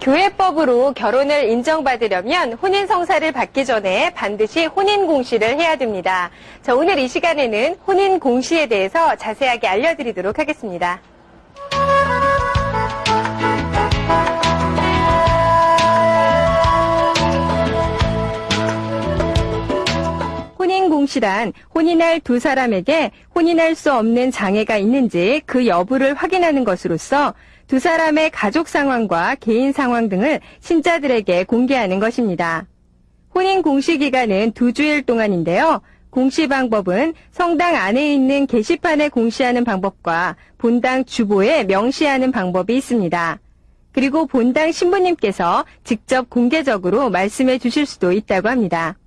교회법으로 결혼을 인정받으려면 혼인성사를 받기 전에 반드시 혼인공시를 해야 됩니다. 자, 오늘 이 시간에는 혼인공시에 대해서 자세하게 알려드리도록 하겠습니다. 혼인공시란 혼인할 두 사람에게 혼인할 수 없는 장애가 있는지 그 여부를 확인하는 것으로서 두 사람의 가족 상황과 개인 상황 등을 신자들에게 공개하는 것입니다. 혼인 공시 기간은 2주일 동안인데요. 공시 방법은 성당 안에 있는 게시판에 공시하는 방법과 본당 주보에 명시하는 방법이 있습니다. 그리고 본당 신부님께서 직접 공개적으로 말씀해 주실 수도 있다고 합니다.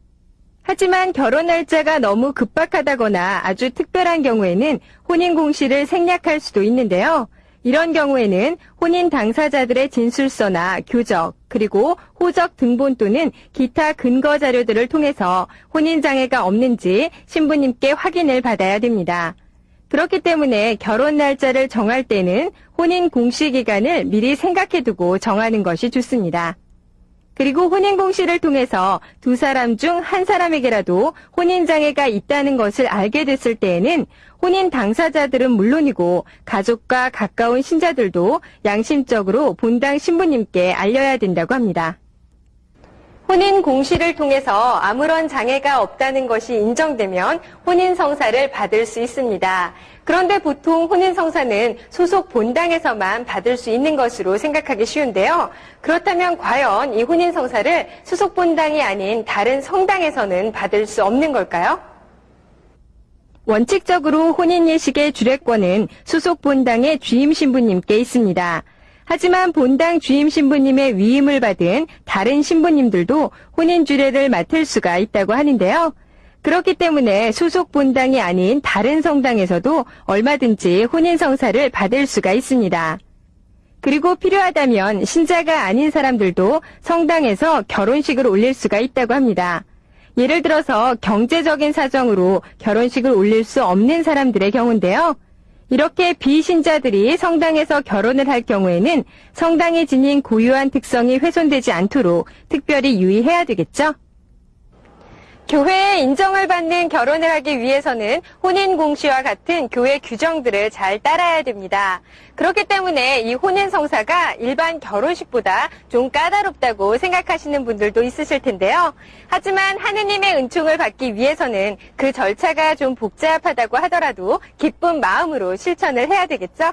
하지만 결혼 날짜가 너무 급박하다거나 아주 특별한 경우에는 혼인 공시를 생략할 수도 있는데요. 이런 경우에는 혼인 당사자들의 진술서나 교적, 그리고 호적 등본 또는 기타 근거 자료들을 통해서 혼인 장애가 없는지 신부님께 확인을 받아야 됩니다. 그렇기 때문에 결혼 날짜를 정할 때는 혼인 공시 기간을 미리 생각해두고 정하는 것이 좋습니다. 그리고 혼인 공시를 통해서 두 사람 중 한 사람에게라도 혼인 장애가 있다는 것을 알게 됐을 때에는 혼인 당사자들은 물론이고 가족과 가까운 신자들도 양심적으로 본당 신부님께 알려야 된다고 합니다. 혼인 공시를 통해서 아무런 장애가 없다는 것이 인정되면 혼인 성사를 받을 수 있습니다. 그런데 보통 혼인 성사는 소속 본당에서만 받을 수 있는 것으로 생각하기 쉬운데요. 그렇다면 과연 이 혼인 성사를 소속 본당이 아닌 다른 성당에서는 받을 수 없는 걸까요? 원칙적으로 혼인 예식의 주례권은 소속 본당의 주임 신부님께 있습니다. 하지만 본당 주임 신부님의 위임을 받은 다른 신부님들도 혼인 주례를 맡을 수가 있다고 하는데요. 그렇기 때문에 소속 본당이 아닌 다른 성당에서도 얼마든지 혼인 성사를 받을 수가 있습니다. 그리고 필요하다면 신자가 아닌 사람들도 성당에서 결혼식을 올릴 수가 있다고 합니다. 예를 들어서 경제적인 사정으로 결혼식을 올릴 수 없는 사람들의 경우인데요. 이렇게 비신자들이 성당에서 결혼을 할 경우에는 성당이 지닌 고유한 특성이 훼손되지 않도록 특별히 유의해야 되겠죠? 교회의 인정을 받는 결혼을 하기 위해서는 혼인 공시와 같은 교회 규정들을 잘 따라야 됩니다. 그렇기 때문에 이 혼인 성사가 일반 결혼식보다 좀 까다롭다고 생각하시는 분들도 있으실 텐데요. 하지만 하느님의 은총을 받기 위해서는 그 절차가 좀 복잡하다고 하더라도 기쁜 마음으로 실천을 해야 되겠죠?